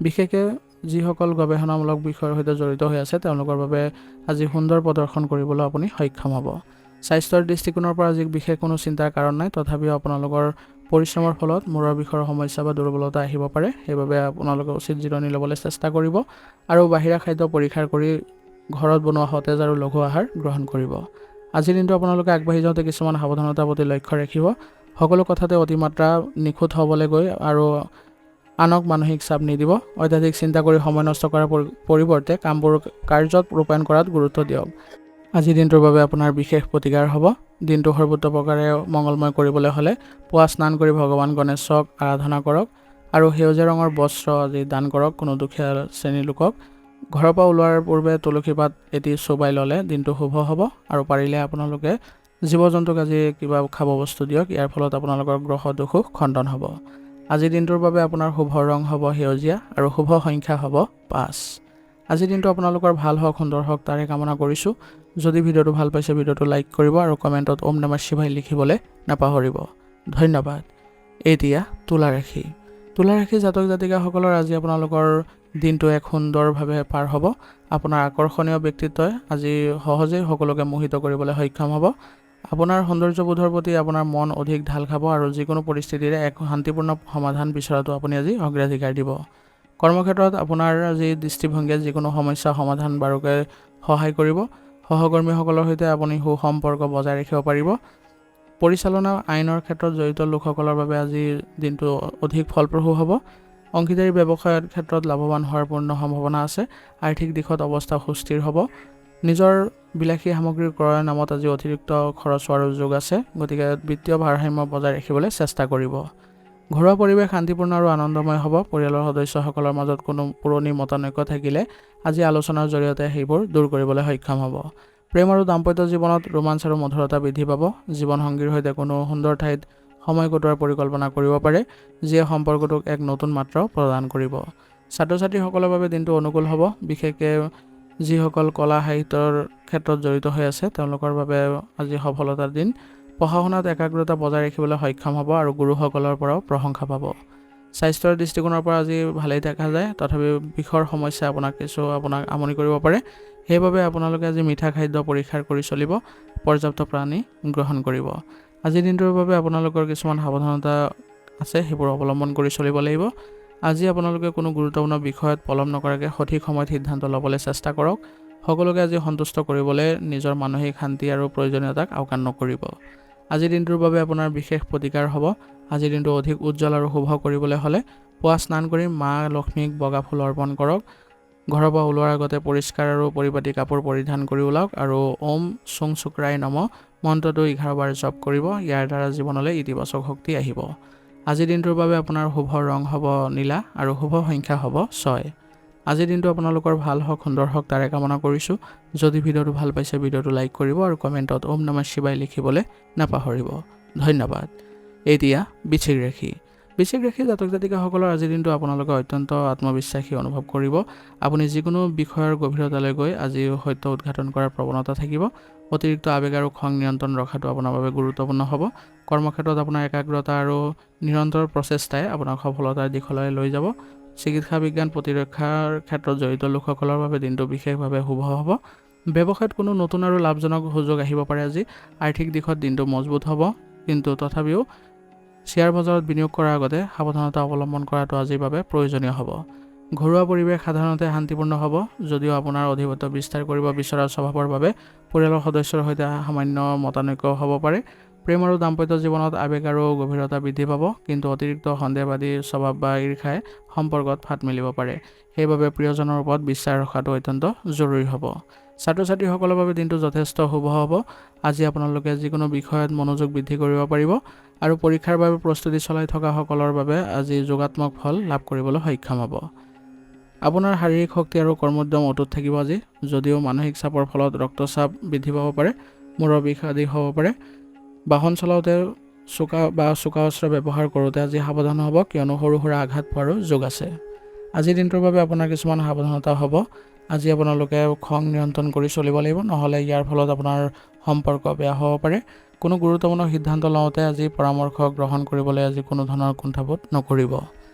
বিশেষকৈ যিসকল গৱেষণামূলক বিষয়ৰ সৈতে জড়িত হৈ আছে তেওঁলোকৰ বাবে আজি সুন্দৰ প্ৰদৰ্শন কৰিবলৈ আপুনি সক্ষম হ'ব। স্বাস্থ্যৰ দৃষ্টিকোণৰ পৰা আজি বিশেষ কোনো চিন্তাৰ কাৰণ নাই, তথাপিও আপোনালোকৰ পৰিশ্ৰমৰ ফলত মূৰৰ বিষৰ সমস্যা বা দুৰ্বলতা আহিব পাৰে। সেইবাবে আপোনালোকে উচিত জিৰণি ল'বলৈ চেষ্টা কৰিব আৰু বাহিৰা খাদ্য পৰীক্ষা কৰি ঘৰত বনোৱা সতেজ আৰু লঘু আহাৰ গ্ৰহণ কৰিব। আজিৰ দিনটো আপোনালোকে আগবাঢ়ি যাওঁতে কিছুমান সাৱধানতাৰ প্ৰতি লক্ষ্য ৰাখিব। সকলো কথাতে অতিমাত্ৰা নিখুঁত হ'বলৈ গৈ আৰু আনক মানসিক চাপ নিদিব। অত্যাধিক চিন্তা কৰি সময় নষ্ট কৰাৰ পৰিৱৰ্তে কামবোৰ কাৰ্যত ৰূপায়ণ কৰাত গুৰুত্ব দিয়ক। আজিৰ দিনটোৰ বাবে আপোনাৰ বিশেষ প্ৰতিকাৰ হ'ব। দিনটো সৰ্বোচ্চ প্ৰকাৰে মংগলময় কৰিবলৈ হ'লে পুৱা স্নান কৰি ভগৱান গণেশক আৰাধনা কৰক আৰু সেউজীয়া ৰঙৰ বস্ত্ৰ আজি দান কৰক কোনো দুখীয়া শ্ৰেণীৰ লোকক। ঘৰৰ পৰা ওলোৱাৰ পূৰ্বে তুলসী পাত এটি চোবাই ল'লে দিনটো শুভ হ'ব আৰু পাৰিলে আপোনালোকে জীৱ জন্তুক আজি কিবা খাব বস্তু দিয়ক। ইয়াৰ ফলত আপোনালোকৰ গ্ৰহ দোষো খণ্ডন হ'ব। আজিৰ দিনটোৰ বাবে আপোনাৰ শুভ ৰং হ'ব সেউজীয়া আৰু শুভ সংখ্যা হ'ব 5। আজিৰ দিনটো আপোনালোকৰ ভাল হওক, সুন্দৰ হওক তাৰে কামনা কৰিছোঁ। যদি ভিডিঅ'টো ভাল পাইছে ভিডিঅ'টো লাইক কৰিব আৰু কমেণ্টত ওম নমঃ শিৱায় লিখিবলৈ নাপাহৰিব। ধন্যবাদ। এতিয়া তুলা ৰাশি। তুলা ৰাশি জাতক জাতিকাসকলৰ আজি আপোনালোকৰ দিনটো এক সুন্দৰভাৱে পাৰ হ'ব। আপোনাৰ আকৰ্ষণীয় ব্যক্তিত্বই আজি সহজেই সকলোকে মোহিত কৰিবলৈ সক্ষম হ'ব। আপোনাৰ সৌন্দৰ্যবোধৰ প্ৰতি আপোনাৰ মন অধিক ঢাল খাব আৰু যিকোনো পৰিস্থিতিৰে এক শান্তিপূৰ্ণ সমাধান বিচৰাটো আপুনি আজি অগ্ৰাধিকাৰ দিব। কৰ্মক্ষেত্ৰত আপোনাৰ যি দৃষ্টিভংগীয়ে যিকোনো সমস্যা সমাধান বাৰুকৈ সহায় কৰিব। সহকৰ্মীসকলৰ সৈতে আপুনি সুসম্পৰ্ক বজাই ৰাখিব পাৰিব। পৰিচালনা আইনৰ ক্ষেত্ৰত জড়িত লোকসকলৰ বাবে আজিৰ দিনটো অধিক ফলপ্ৰসূ হ'ব। অংশীদাৰী ব্যৱসায়ৰ ক্ষেত্ৰত লাভৱান হোৱাৰ পূৰ্ণ সম্ভাৱনা আছে। আৰ্থিক দিশত অৱস্থা সুস্থিৰ হ'ব। নিজৰ বিলাসী সামগ্ৰী ক্ৰয়ৰ নামত আজি অতিৰিক্ত খৰচ হোৱাৰ সুযোগ আছে, গতিকে বিত্তীয় ভাৰসাম্য বজাই ৰাখিবলৈ চেষ্টা কৰিব। ঘৰুৱা পৰিৱেশ শান্তিপূৰ্ণ আৰু আনন্দময় হ'ব। পৰিয়ালৰ সদস্যসকলৰ মাজত কোনো পুৰণি মতানৈক্য থাকিলে আজি আলোচনাৰ জৰিয়তে সেইবোৰ দূৰ কৰিবলৈ সক্ষম হ'ব। প্ৰেম আৰু দাম্পত্য জীৱনত ৰোমাঞ্চ আৰু মধুৰতা বৃদ্ধি পাব। জীৱনসংগীৰ সৈতে কোনো সুন্দৰ ঠাইত সময় কটোৱাৰ পৰিকল্পনা কৰিব পাৰে, যিয়ে সম্পৰ্কটোক এক নতুন মাত্ৰা প্ৰদান কৰিব। ছাত্ৰ ছাত্ৰীসকলৰ বাবে দিনটো অনুকূল হ'ব। বিশেষকৈ যিসকল কলা সাহিত্যৰ ক্ষেত্ৰত জড়িত হৈ আছে তেওঁলোকৰ বাবে আজি সফলতাৰ দিন। পঢ়া শুনাত একাগ্ৰতা বজাই ৰাখিবলৈ সক্ষম হ'ব আৰু গুৰুসকলৰ পৰাও প্ৰশংসা পাব। স্বাস্থ্যৰ দৃষ্টিকোণৰ পৰা আজি ভালেই দেখা যায়, তথাপিও বিষৰ সমস্যাই আপোনাক আমনি কৰিব পাৰে। সেইবাবে আপোনালোকে আজি মিঠা খাদ্য পৰিহাৰ কৰি চলিব, পৰ্যাপ্ত পানী গ্ৰহণ কৰিব। আজিৰ দিনটোৰ বাবে আপোনালোকৰ কিছুমান সাৱধানতা আছে, সেইবোৰ অৱলম্বন কৰি চলিব লাগিব। আজি আপোনালোকে কোনো গুৰুত্বপূৰ্ণ বিষয়ত পলম নকৰাকৈ সঠিক সময়ত সিদ্ধান্ত ল'বলৈ চেষ্টা কৰক। সকলোকে আজি সন্তুষ্ট কৰিবলৈ নিজৰ মানসিক শান্তি আৰু প্ৰয়োজনীয়তাক আওকাণ নকৰিব। আজিৰ দিনটোৰ বাবে আপোনাৰ বিশেষ প্ৰতিকাৰ হ'ব। আজিৰ দিনটো অধিক উজ্জ্বল আৰু শুভ কৰিবলৈ হ'লে পুৱা স্নান কৰি মা লক্ষ্মীক বগা ফুল অৰ্পণ কৰক। ঘৰৰ পৰা ওলোৱাৰ আগতে পৰিষ্কাৰ আৰু পৰিপাটি কাপোৰ পৰিধান কৰি ওলাওক আৰু ওম চুং চুক্ৰাই নম মন্ত্ৰটো 11 বাৰ জপ কৰিব। ইয়াৰ দ্বাৰা জীৱনলৈ ইতিবাচক শক্তি আহিব। আজিৰ দিনটোৰ বাবে আপোনাৰ শুভ ৰং হ'ব নীলা আৰু শুভ সংখ্যা হ'ব 6। আজিৰ দিনটো আপোনালোকৰ ভাল হওক, সুন্দৰ হওক তাৰে কামনা কৰিছোঁ। যদি ভিডিঅ'টো ভাল পাইছে ভিডিঅ'টো লাইক কৰিব আৰু কমেণ্টত ওম নমঃ শিৱায় লিখিবলৈ নাপাহৰিব। ধন্যবাদ। এতিয়া বৃশ্চিক ৰাশি জাতক জাতিকাসকলৰ আজিৰ দিনটো আপোনালোকে অত্যন্ত আত্মবিশ্বাসী অনুভৱ কৰিব। আপুনি যিকোনো বিষয়ৰ গভীৰতালৈ গৈ আজি সত্য উদ্ঘাটন কৰাৰ প্ৰৱণতা থাকিব। অতিৰিক্ত আৱেগ আৰু খং নিয়ন্ত্ৰণ ৰখাটো আপোনাৰ বাবে গুৰুত্বপূৰ্ণ হ'ব। কৰ্মক্ষেত্ৰত আপোনাৰ একাগ্ৰতা আৰু নিৰন্তৰ প্ৰচেষ্টাই আপোনাক সফলতাৰ দিশলৈ লৈ যাব। চিকিৎসা বিজ্ঞান প্ৰতিৰক্ষাৰ ক্ষেত্ৰত জড়িত লোকসকলৰ বাবে দিনটো বিশেষভাৱে শুভ হ'ব। ব্যৱসায়ত কোনো নতুন আৰু লাভজনক সুযোগ আহিব পাৰে আজি। আৰ্থিক দিশত দিনটো মজবুত হ'ব, কিন্তু তথাপিও শ্বেয়াৰ বজাৰত বিনিয়োগ কৰাৰ আগতে সাৱধানতা অৱলম্বন কৰাটো আজিৰ বাবে প্ৰয়োজনীয় হ'ব। ঘৰুৱা পৰিৱেশ সাধাৰণতে শান্তিপূৰ্ণ হ'ব, যদিও আপোনাৰ অধিপত্য বিস্তাৰ কৰিব বিচৰা স্বভাৱৰ বাবে পৰিয়ালৰ সদস্যৰ সৈতে সামান্য মতানৈক্য হ'ব পাৰে। প্ৰেম আৰু দাম্পত্য জীৱনত আৱেগ আৰু গভীৰতা বৃদ্ধি পাব, কিন্তু অতিৰিক্ত সন্দেহবাদী স্বভাৱ বা ঈৰ্ষাই সম্পৰ্কত ফাট মেলিব পাৰে। সেইবাবে প্ৰিয়জনৰ ওপৰত বিশ্বাস ৰখাটো অত্যন্ত জৰুৰী হ'ব। ছাত্ৰ ছাত্ৰীসকলৰ বাবে দিনটো যথেষ্ট শুভ হ'ব। আজি আপোনালোকে যিকোনো বিষয়ত মনোযোগ বৃদ্ধি কৰিব পাৰিব আৰু পৰীক্ষাৰ বাবে প্ৰস্তুতি চলাই থকা সকলৰ বাবে আজি যোগাত্মক ফল লাভ কৰিবলৈ সক্ষম হ'ব। আপোনাৰ শাৰীৰিক শক্তি আৰু কৰ্মোদ্যম অটুট থাকিব আজি, যদিও মানসিক চাপৰ ফলত ৰক্তচাপ বৃদ্ধি পাব পাৰে, মূৰৰ বিষ আদি হ'ব পাৰে। বাহন চলাওঁতে চোকা অস্ত্ৰ ব্যৱহাৰ কৰোঁতে আজি সাৱধান হ'ব, কিয়নো সৰু সুৰা আঘাত পোৱাৰো যোগ আছে। আজিৰ দিনটোৰ বাবে আপোনাৰ কিছুমান সাৱধানতা হ'ব। আজি আপোনালোকে খং নিয়ন্ত্ৰণ কৰি চলিব লাগিব, নহ'লে ইয়াৰ ফলত আপোনাৰ সম্পৰ্ক বেয়া হ'ব পাৰে। কোনো গুৰুত্বপূৰ্ণ সিদ্ধান্ত লওঁতে আজি পৰামৰ্শ গ্ৰহণ কৰিবলৈ আজি কোনো ধৰণৰ কুণ্ঠাবোধ নকৰিব।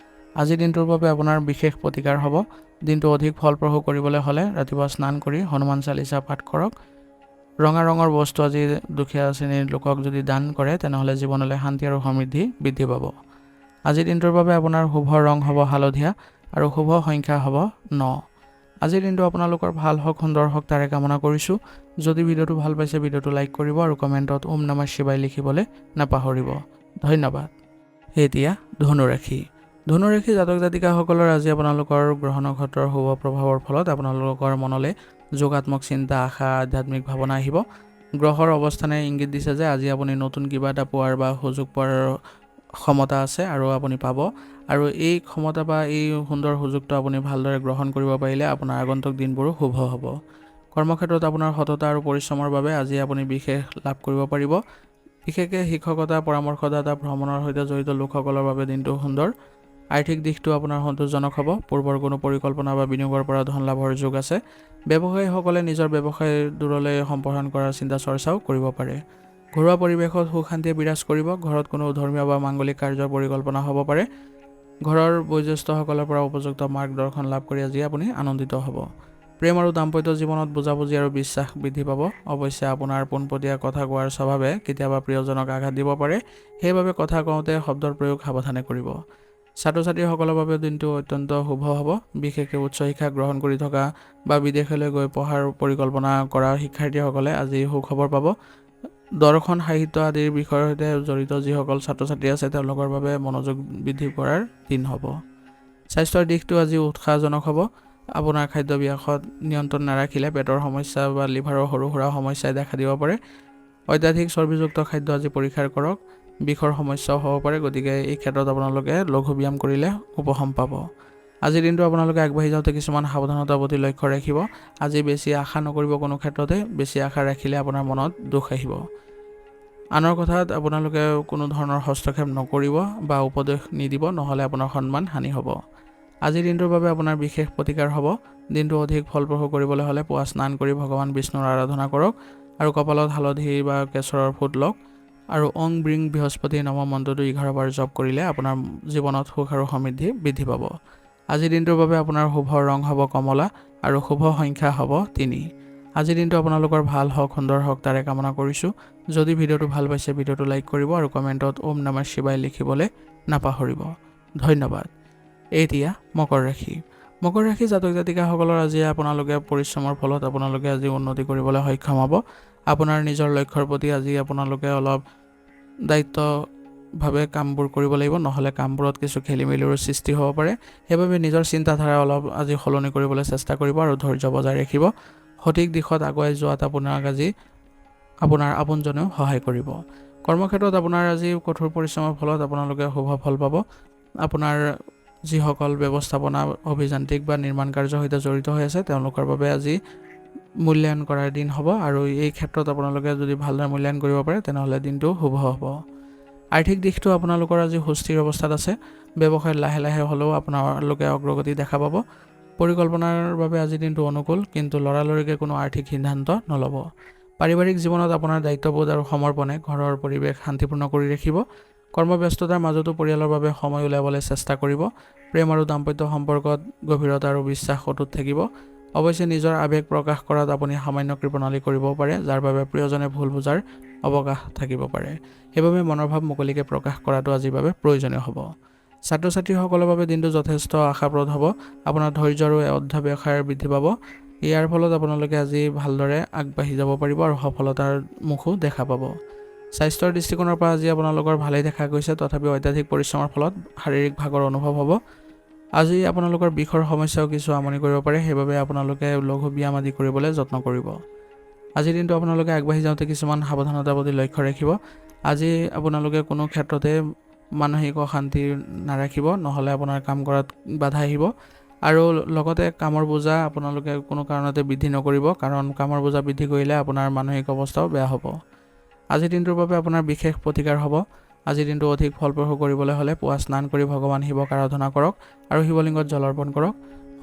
আজিৰ দিনটোৰ বাবে আপোনাৰ বিশেষ প্ৰতিকাৰ হ'ব। দিনটো অধিক ফলপ্ৰসূ কৰিবলৈ হ'লে ৰাতিপুৱা স্নান কৰি হনুমান চালিচা পাঠ কৰক। ৰঙা ৰঙৰ বস্তু আজি দুখীয়া শ্ৰেণীৰ লোকক যদি দান কৰে তেনেহ'লে জীৱনলৈ শান্তি আৰু সমৃদ্ধি বৃদ্ধি পাব। আজিৰ দিনটোৰ বাবে আপোনাৰ শুভ ৰং হ'ব হালধীয়া আৰু শুভ সংখ্যা হ'ব 9। আজিৰ দিনটো আপোনালোকৰ ভাল হওক, সুন্দৰ হওক তাৰে কামনা কৰিছোঁ। যদি ভিডিঅ'টো ভাল পাইছে ভিডিঅ'টো লাইক কৰিব আৰু কমেণ্টত ওম নমঃ শিৱায় লিখিবলৈ নাপাহৰিব। ধন্যবাদ। এতিয়া ধনুৰাশি জাতক জাতিকাসকলৰ আজি আপোনালোকৰ গ্ৰহ নক্ষত্ৰৰ শুভ প্ৰভাৱৰ ফলত আপোনালোকৰ মনলৈ যোগাত্মক চিন্তা, আশা, আধ্যাত্মিক ভাৱনা আহিব। গ্ৰহৰ অৱস্থানে ইংগিত দিছে যে আজি আপুনি নতুন কিবা এটা পোৱাৰ বা সুযোগ পোৱাৰ ক্ষমতা আছে আৰু আপুনি পাব। আৰু এই ক্ষমতা বা এই সুন্দৰ সুযোগটো আপুনি ভালদৰে গ্ৰহণ কৰিব পাৰিলে আপোনাৰ আগন্তুক দিনবোৰো শুভ হ'ব। কৰ্মক্ষেত্ৰত আপোনাৰ সততা আৰু পৰিশ্ৰমৰ বাবে আজি আপুনি বিশেষ লাভ কৰিব পাৰিব। বিশেষকৈ শিক্ষকতা, পৰামৰ্শদাতা, ভ্ৰমণৰ সৈতে জড়িত লোকসকলৰ বাবে দিনটো সুন্দৰ। আৰ্থিক দিশটো আপোনাৰ সন্তোষজনক হ'ব। পূৰ্বৰ কোনো পৰিকল্পনা বা বিনিয়োগৰ পৰা ধন লাভৰ যোগ আছে। ব্যৱসায়ীসকলে নিজৰ ব্যৱসায় দূৰলৈ সম্প্ৰসাৰণ কৰাৰ চিন্তা চৰ্চাও কৰিব পাৰে। ঘৰুৱা পৰিৱেশত সুখ শান্তিয়ে বিৰাজ কৰিব। ঘৰত কোনো ধৰ্মীয় বা মাংগলিক কাৰ্যৰ পৰিকল্পনা হ'ব পাৰে। ঘৰৰ বয়োজ্যেষ্ঠসকলৰ পৰা উপযুক্ত মাৰ্গদৰ্শন লাভ কৰি আজি আপুনি আনন্দিত হ'ব। প্ৰেম আৰু দাম্পত্য জীৱনত বুজাবুজি আৰু বিশ্বাস বৃদ্ধি পাব। অৱশ্যে আপোনাৰ পোনপটীয়া কথা কোৱাৰ স্বভাৱে কেতিয়াবা প্ৰিয়জনক আঘাত দিব পাৰে, সেইবাবে কথা কওঁতে শব্দৰ প্ৰয়োগ সাৱধানে কৰিব। ছাত্ৰ-ছাত্ৰীসকলৰ বাবে দিনটো অত্যন্ত শুভ হ'ব। বিশেষকৈ উচ্চ শিক্ষা গ্ৰহণ কৰি থকা বা বিদেশলৈ গৈ পঢ়াৰ পৰিকল্পনা কৰা শিক্ষাৰ্থীসকলে আজি সুখবৰ পাব। দৰ্শন সাহিত্য আদিৰ বিষয়ৰ সৈতে জড়িত যিসকল ছাত্ৰ-ছাত্ৰী আছে তেওঁলোকৰ বাবে মনোযোগ বৃদ্ধি কৰাৰ দিন হ'ব। স্বাস্থ্যৰ দিশটো আজি উৎসাহজনক হ'ব। আপোনাৰ খাদ্যাভ্যাসত নিয়ন্ত্ৰণ নাৰাখিলে পেটৰ সমস্যা বা লিভাৰৰ সৰু সুৰা সমস্যাই দেখা দিব পাৰে। অত্যাধিক চৰ্বিযুক্ত খাদ্য আজি পৰিহাৰ কৰক। বিষৰ সমস্যাও হ'ব পাৰে, গতিকে এই ক্ষেত্ৰত আপোনালোকে লঘু ব্যায়াম কৰিলে উপশম পাব। আজিৰ দিনটো আপোনালোকে আগবাঢ়ি যাওঁতে কিছুমান সাৱধানতাৰ প্ৰতি লক্ষ্য ৰাখিব। আজি বেছি আশা নকৰিব কোনো ক্ষেত্ৰতে, বেছি আশা ৰাখিলে আপোনাৰ মনত দুখ আহিব। আনৰ কথাত আপোনালোকে কোনো ধৰণৰ হস্তক্ষেপ নকৰিব বা উপদেশ নিদিব, নহ'লে আপোনাৰ সন্মান হানি হ'ব। আজিৰ দিনটোৰ বাবে আপোনাৰ বিশেষ প্ৰতিকাৰ হ'ব। দিনটো অধিক ফলপ্ৰসূ কৰিবলৈ হ'লে পুৱা স্নান কৰি ভগৱান বিষ্ণুৰ আৰাধনা কৰক আৰু কপালত হালধি বা কেশৰৰ ফুট লওক আৰু ওং ব্ৰিং বৃহস্পতি নম মন্ত্ৰটো 11 বাৰ জপ কৰিলে আপোনাৰ জীৱনত সুখ আৰু সমৃদ্ধি বৃদ্ধি পাব। আজিৰ দিনটোৰ বাবে আপোনাৰ শুভ ৰং হ'ব কমলা আৰু শুভ সংখ্যা হ'ব 3। আজিৰ দিনটো আপোনালোকৰ ভাল হওক, সুন্দৰ হওক তাৰে কামনা কৰিছোঁ। যদি ভিডিঅ'টো ভাল পাইছে ভিডিঅ'টো লাইক কৰিব আৰু কমেণ্টত ওম নমঃ শিৱায় লিখিবলৈ নাপাহৰিব। ধন্যবাদ। এতিয়া মকৰ ৰাশি। মকৰ ৰাশি জাতক জাতিকাসকলৰ আজি আপোনালোকে পৰিশ্ৰমৰ ফলত আপোনালোকে আজি উন্নতি কৰিবলৈ সক্ষম হ'ব। আপোনাৰ নিজৰ লক্ষ্যৰ প্ৰতি আজি আপোনালোকে অলপ দায়িত্বভাৱে কামবোৰ কৰিব লাগিব, নহ'লে কামবোৰত কিছু খেলি মেলিৰো সৃষ্টি হ'ব পাৰে। সেইবাবে নিজৰ চিন্তাধাৰা অলপ আজি সলনি কৰিবলৈ চেষ্টা কৰিব আৰু ধৈৰ্য বজাই ৰাখিব। সঠিক দিশত আগুৱাই যোৱাত আপোনাক আজি আপোনাৰ আপোনজনেও সহায় কৰিব। কৰ্মক্ষেত্ৰত আপোনাৰ আজি কঠোৰ পৰিশ্ৰমৰ ফলত আপোনালোকে শুভ ফল পাব। আপোনাৰ যিসকল ব্যৱস্থাপনা অভিযান্ত্ৰিক বা নিৰ্মাণ কাৰ্যৰ সৈতে জড়িত হৈ আছে তেওঁলোকৰ বাবে আজি মূল্যায়ন কৰাৰ দিন হ'ব আৰু এই ক্ষেত্ৰত আপোনালোকে যদি ভালদৰে মূল্যায়ন কৰিব পাৰে তেনেহ'লে দিনটো শুভ হ'ব। আৰ্থিক দিশটো আপোনালোকৰ আজি সুস্থিৰ অৱস্থাত আছে। ব্যৱসায়ত লাহে লাহে হ'লেও আপোনালোকে অগ্ৰগতি দেখা পাব। পৰিকল্পনাৰ বাবে আজি দিনটো অনুকূল, কিন্তু লৰালৰিকৈ কোনো আৰ্থিক সিদ্ধান্ত নল'ব। পাৰিবাৰিক জীৱনত আপোনাৰ দায়িত্ববোধ আৰু সমৰ্পণে ঘৰৰ পৰিৱেশ শান্তিপূৰ্ণ কৰি ৰাখিব। কৰ্মব্যস্ততাৰ মাজতো পৰিয়ালৰ বাবে সময় উলিয়াবলৈ চেষ্টা কৰিব। প্ৰেম আৰু দাম্পত্য সম্পৰ্কত গভীৰতা আৰু বিশ্বাস অটুট থাকিব। অৱশ্যে নিজৰ আৱেগ প্ৰকাশ কৰাত আপুনি সামান্য কৃপণালি কৰিব পাৰে, যাৰ বাবে প্ৰিয়জনে ভুল বুজাৰ অৱকাশ থাকিব পাৰে। সেইবাবে মনৰ ভাৱ মুকলিকৈ প্ৰকাশ কৰাটো আজিৰ বাবে প্ৰয়োজনীয় হ'ব। ছাত্ৰ-ছাত্ৰীসকলৰ বাবে দিনটো যথেষ্ট আশাপ্ৰদ হ'ব। আপোনাৰ ধৈৰ্য আৰু অধ্যাৱসায় বৃদ্ধি পাব। ইয়াৰ ফলত আপোনালোকে আজি ভালদৰে আগবাঢ়ি যাব পাৰিব আৰু সফলতাৰ মুখো দেখা পাব। স্বাস্থ্যৰ দৃষ্টিকোণৰ পৰা আজি আপোনালোকৰ ভালেই দেখা গৈছে, তথাপিও অত্যাধিক পৰিশ্ৰমৰ ফলত শাৰীৰিক ভাগৰ অনুভৱ হ'ব। আজি আপোনালোকৰ বিষৰ সমস্যাও কিছু আমনি কৰিব পাৰে, সেইবাবে আপোনালোকে লঘু ব্যায়াম আদি কৰিবলৈ যত্ন কৰিব। আজিৰ দিনটো আপোনালোকে আগবাঢ়ি যাওঁতে কিছুমান সাৱধানতাৰ প্ৰতি লক্ষ্য ৰাখিব। আজি আপোনালোকে কোনো ক্ষেত্ৰতে মানসিক অশান্তি নাৰাখিব, নহ'লে আপোনাৰ কাম কৰাত বাধা আহিব। আৰু লগতে কামৰ বোজা আপোনালোকে কোনো কাৰণতে বৃদ্ধি নকৰিব, কাৰণ কামৰ বোজা বৃদ্ধি কৰিলে আপোনাৰ মানসিক অৱস্থাও বেয়া হ'ব। আজিৰ দিনটোৰ বাবে আপোনাৰ বিশেষ প্ৰতিকাৰ হ'ব। আজিৰ দিনটো অধিক ফলপ্ৰসূ কৰিবলৈ হ'লে পুৱা স্নান কৰি ভগৱান শিৱক আৰাধনা কৰক আৰু শিৱলিংগত জল অৰ্পণ কৰক।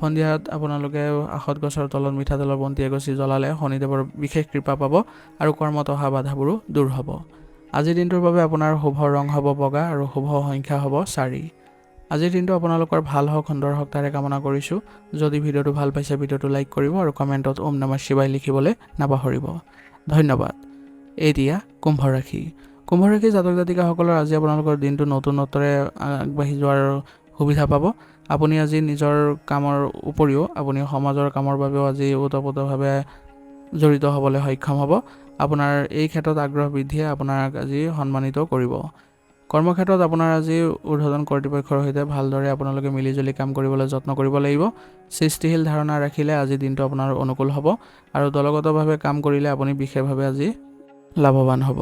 সন্ধিয়াত আপোনালোকে আহঁত গছৰ তলত মিঠাতেলৰ বন্তি এগছি জ্বলালে শনিদেৱৰ বিশেষ কৃপা পাব আৰু কৰ্মত অহা বাধাবোৰো দূৰ হ'ব। আজিৰ দিনটোৰ বাবে আপোনাৰ শুভ ৰং হ'ব বগা আৰু শুভ সংখ্যা হ'ব 4। আজিৰ দিনটো আপোনালোকৰ ভাল হওক, সুন্দৰ হওক তাৰে কামনা কৰিছোঁ। যদি ভিডিঅ'টো ভাল পাইছে ভিডিঅ'টো লাইক কৰিব আৰু কমেণ্টত ওম নমঃ শিৱায় লিখিবলৈ নাপাহৰিব। ধন্যবাদ। এতিয়া কুম্ভ ৰাশি। কুম্ভ ৰাশি জাতক জাতিকাসকলৰ আজি আপোনালোকৰ দিনটো নতুনত্বৰে আগবাঢ়ি যোৱাৰ সুবিধা পাব। আপুনি আজি নিজৰ কামৰ উপৰিও আপুনি সমাজৰ কামৰ বাবেও আজি ওতপ্ৰোতভাৱে জড়িত হ'বলৈ সক্ষম হ'ব। আপোনাৰ এই ক্ষেত্ৰত আগ্ৰহ বৃদ্ধিয়ে আপোনাক আজি সন্মানিত কৰিব। কৰ্মক্ষেত্ৰত আপোনাৰ আজি ঊৰ্ধ্বতন কৰ্তৃপক্ষৰ সৈতে ভালদৰে আপোনালোকে মিলিজুলি কাম কৰিবলৈ যত্ন কৰিব লাগিব। সৃষ্টিশীল ধাৰণা ৰাখিলে আজি দিনটো আপোনাৰ অনুকূল হ'ব আৰু দলগতভাৱে কাম কৰিলে আপুনি বিশেষভাৱে আজি লাভৱান হ'ব।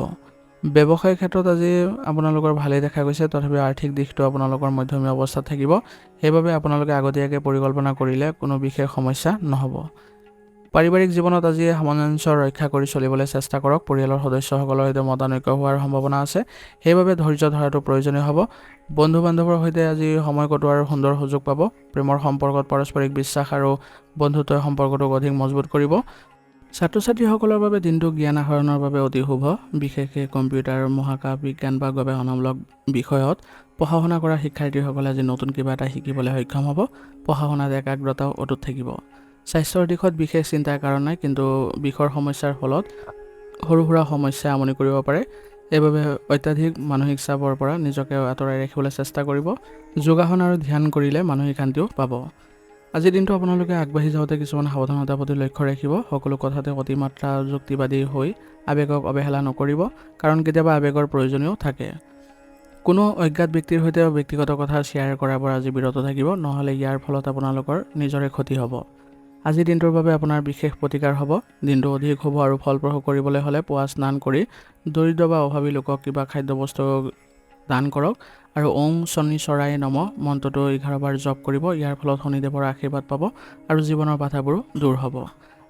ব্যৱসায়িক ক্ষেত্ৰত আজি আপোনালোকৰ ভালেই দেখা গৈছে, তথাপিও আৰ্থিক দিশটো আপোনালোকৰ মধ্যমীয়া অৱস্থাত থাকিব। সেইবাবে আপোনালোকে আগতীয়াকৈ পৰিকল্পনা কৰিলে কোনো বিশেষ সমস্যা নহ'ব। পাৰিবাৰিক জীৱনত আজি সামঞ্জস্য ৰক্ষা কৰি চলিবলৈ চেষ্টা কৰক। পৰিয়ালৰ সদস্যসকলৰ সৈতে মতানৈক্য হোৱাৰ সম্ভাৱনা আছে, সেইবাবে ধৈৰ্য ধৰাটো প্ৰয়োজনীয় হ'ব। বন্ধু বান্ধৱৰ সৈতে আজি সময় কটোৱাৰ সুন্দৰ সুযোগ পাব। প্ৰেমৰ সম্পৰ্কত পাৰস্পৰিক বিশ্বাস আৰু বন্ধুত্বই সম্পৰ্কটোক অধিক মজবুত কৰিব। ছাত্ৰ-ছাত্ৰীসকলৰ বাবে দিনটো জ্ঞান আহৰণৰ বাবে অতি শুভ। বিশেষকৈ কম্পিউটাৰ, মহাকাশ বিজ্ঞান বা গৱেষণামূলক বিষয়ত পঢ়া শুনা কৰা শিক্ষাৰ্থীসকলে আজি নতুন কিবা এটা শিকিবলৈ সক্ষম হ'ব। পঢ়া শুনাত একাগ্ৰতাও অটুট থাকিব। স্বাস্থ্যৰ দিশত বিশেষ চিন্তাৰ কাৰণ নাই, কিন্তু বিষৰ সমস্যাৰ ফলত সৰু সুৰা সমস্যাই আমনি কৰিব পাৰে। এইবাবে অত্যাধিক মানসিক চাপৰ পৰা নিজকে আঁতৰাই ৰাখিবলৈ চেষ্টা কৰিব। যোগাসন আৰু ধ্যান কৰিলে মানসিক শান্তিও পাব। আজিৰ দিনটো আপোনালোকে আগবাঢ়ি যাওঁতে কিছুমান সাৱধানতাৰ প্ৰতি লক্ষ্য ৰাখিব। সকলো কথাতে অতিমাত্ৰা যুক্তিবাদী হৈ আৱেগক অৱহেলা নকৰিব, কাৰণ কেতিয়াবা আৱেগৰ প্ৰয়োজনীয় থাকে। কোনো অজ্ঞাত ব্যক্তিৰ সৈতে ব্যক্তিগত কথা শ্বেয়াৰ কৰাৰ পৰা আজি বিৰত থাকিব, নহ'লে ইয়াৰ ফলত আপোনালোকৰ নিজৰে ক্ষতি হ'ব। আজিৰ দিনটোৰ বাবে আপোনাৰ বিশেষ প্ৰতিকাৰ হ'ব। দিনটো অধিক শুভ আৰু ফলপ্ৰসূ কৰিবলৈ হ'লে পুৱা স্নান কৰি দৰিদ্ৰ বা অভাৱী লোকক কিবা খাদ্যবস্তু দান কৰক আৰু ওম শনিশ্বৰায় নমঃ মন্ত্ৰটো 11 বাৰ জপ কৰিব। ইয়াৰ ফলত শনিদেৱৰ আশীৰ্বাদ পাব আৰু জীৱনৰ বাধাবোৰো দূৰ হ'ব।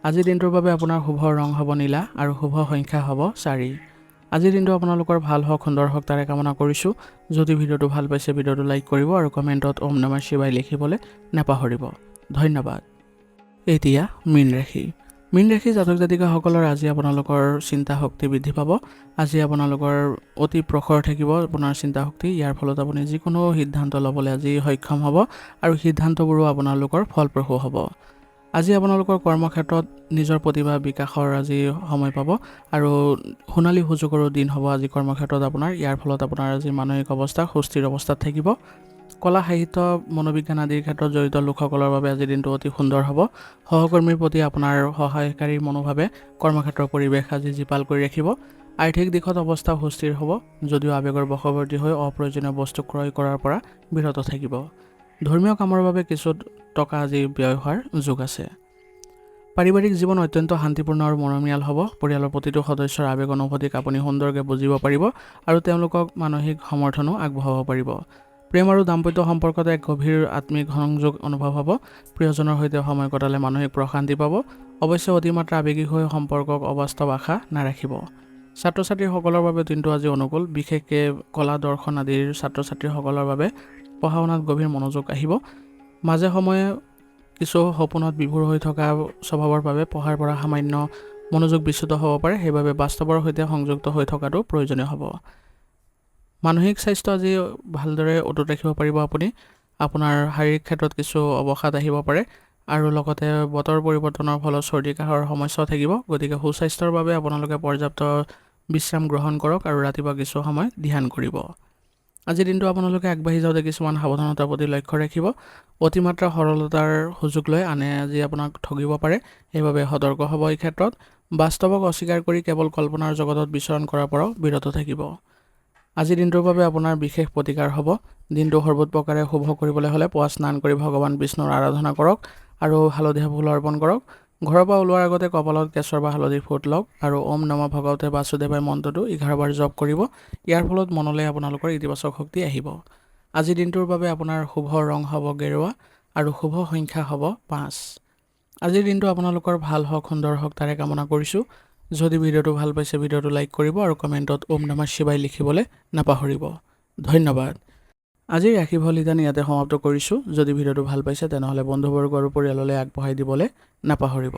আজিৰ দিনটোৰ বাবে আপোনাৰ শুভ ৰং হ'ব নীলা আৰু শুভ সংখ্যা হ'ব 4। আজিৰ দিনটো আপোনালোকৰ ভাল হওক, সুন্দৰ হওক তাৰে কামনা কৰিছোঁ। যদি ভিডিঅ'টো ভাল পাইছে ভিডিঅ'টো লাইক কৰিব আৰু কমেণ্টত ওম নমঃ শিৱায় লিখিবলৈ নাপাহৰিব। ধন্যবাদ। এতিয়া মীন ৰাশি। মীন ৰাশি জাতক জাতিকাসকলৰ আজি আপোনালোকৰ চিন্তা শক্তি বৃদ্ধি পাব। আজি আপোনালোকৰ অতি প্ৰখৰ থাকিব আপোনাৰ চিন্তা শক্তি। ইয়াৰ ফলত আপুনি যিকোনো সিদ্ধান্ত ল'বলৈ আজি সক্ষম হ'ব আৰু সিদ্ধান্তবোৰো আপোনালোকৰ ফলপ্ৰসূ হ'ব। আজি আপোনালোকৰ কৰ্মক্ষেত্ৰত নিজৰ প্ৰতিভা বিকাশৰ আজি সময় পাব আৰু সোণালী সুযোগৰো দিন হ'ব আজি কৰ্মক্ষেত্ৰত আপোনাৰ। ইয়াৰ ফলত আপোনাৰ আজি মানসিক অৱস্থা সুস্থিৰ অৱস্থাত থাকিব। কলা সাহিত্য মনোবিজ্ঞান আদিৰ ক্ষেত্ৰত জড়িত লোকসকলৰ বাবে আজিৰ দিনটো অতি সুন্দৰ হ'ব। সহকৰ্মীৰ প্ৰতি আপোনাৰ সহায়কাৰী মনোভাৱে কৰ্মক্ষেত্ৰৰ পৰিৱেশ আজি জীপাল কৰি ৰাখিব। আৰ্থিক দিশত অৱস্থা সুস্থিৰ হ'ব, যদিও আৱেগৰ বশৱৰ্তী হৈ অপ্ৰয়োজনীয় বস্তু ক্ৰয় কৰাৰ পৰা বিৰত থাকিব। ধৰ্মীয় কামৰ বাবে কিছু টকা আজি ব্যয় হোৱাৰ যোগ আছে। পাৰিবাৰিক জীৱন অত্যন্ত শান্তিপূৰ্ণ আৰু মৰমীয়াল হ'ব। পৰিয়ালৰ প্ৰতিটো সদস্যৰ আৱেগ অনুভূতিক আপুনি সুন্দৰকৈ বুজিব পাৰিব আৰু তেওঁলোকক মানসিক সমৰ্থনো আগবঢ়াব পাৰিব। প্ৰেম আৰু দাম্পত্য সম্পৰ্কত এক গভীৰ আত্মিক সংযোগ অনুভৱ হ'ব। প্ৰিয়জনৰ সৈতে সময় কটালে মানসিক প্ৰশান্তি পাব। অৱশ্যে অতিমাত্ৰা আৱেগিক হৈ সম্পৰ্কক অবাস্তৱ আশা নাৰাখিব। ছাত্ৰ ছাত্ৰীসকলৰ বাবে দিনটো আজি অনুকূল। বিশেষকৈ কলা দৰ্শন আদিৰ ছাত্ৰ ছাত্ৰীসকলৰ বাবে পঢ়া শুনাত গভীৰ মনোযোগ আহিব। মাজে সময়ে কিছু সপোনত বিভোৰ হৈ থকা স্বভাৱৰ বাবে পঢ়াৰ পৰা সামান্য মনোযোগ বিচ্যুত হ'ব পাৰে। সেইবাবে বাস্তৱৰ সৈতে সংযুক্ত হৈ থকাটো প্ৰয়োজনীয় হ'ব। মানসিক স্বাস্থ্য আজি ভালদৰে অটুট ৰাখিব পাৰিব আপুনি। আপোনাৰ শাৰীৰিক ক্ষেত্ৰত কিছু অৱসাদ আহিব পাৰে আৰু লগতে বতৰ পৰিৱৰ্তনৰ ফলত চৰ্দি কাহৰ সমস্যাও থাকিব। গতিকে সুস্বাস্থ্যৰ বাবে আপোনালোকে পৰ্যাপ্ত বিশ্ৰাম গ্ৰহণ কৰক আৰু ৰাতিপুৱা কিছু সময় ধ্যান কৰিব। আজিৰ দিনটো আপোনালোকে আগবাঢ়ি যাওঁতে কিছুমান সাৱধানতাৰ প্ৰতি লক্ষ্য ৰাখিব। অতিমাত্ৰা সৰলতাৰ সুযোগ লৈ আনে আজি আপোনাক ঠগিব পাৰে, সেইবাবে সতৰ্ক হ'ব। এই ক্ষেত্ৰত বাস্তৱক অস্বীকাৰ কৰি কেৱল কল্পনাৰ জগতত বিচৰণ কৰাৰ পৰাও বিৰত থাকিব। আজিৰ দিনটোৰ বাবে আপোনাৰ বিশেষ প্ৰতিকাৰ হ'ব। দিনটো সৰ্বোৎপ্ৰকাৰে শুভ কৰিবলৈ হ'লে পুৱা স্নান কৰি ভগৱান বিষ্ণুৰ আৰাধনা কৰক আৰু হালধীয়া ফুল অৰ্পণ কৰক। ঘৰৰ পৰা ওলোৱাৰ আগতে কপালত কেশৰ বা হালধি ফুট লওক আৰু ওম নমঃ ভগৱতে বাসুদেৱায় মন্ত্ৰটো 11 বাৰ জপ কৰিব। ইয়াৰ ফলত মনলৈ আপোনালোকৰ ইতিবাচক শক্তি আহিব। আজিৰ দিনটোৰ বাবে আপোনাৰ শুভ ৰং হ'ব গেৰুৱা আৰু শুভ সংখ্যা হ'ব 5। আজিৰ দিনটো আপোনালোকৰ ভাল হওক, সুন্দৰ হওক তাৰে কামনা কৰিছোঁ। যদি ভিডিঅ'টো ভাল পাইছে ভিডিঅ'টো লাইক কৰিব আৰু কমেণ্টত ওম নমঃ শিৱায় লিখিবলৈ নাপাহৰিব। ধন্যবাদ। আজিৰ ৰাশিফল নিদান ইয়াতে সমাপ্ত কৰিছোঁ। যদি ভিডিঅ'টো ভাল পাইছে তেনেহ'লে বন্ধুবৰ্গ আৰু পৰিয়াললৈ আগবঢ়াই দিবলৈ নাপাহৰিব।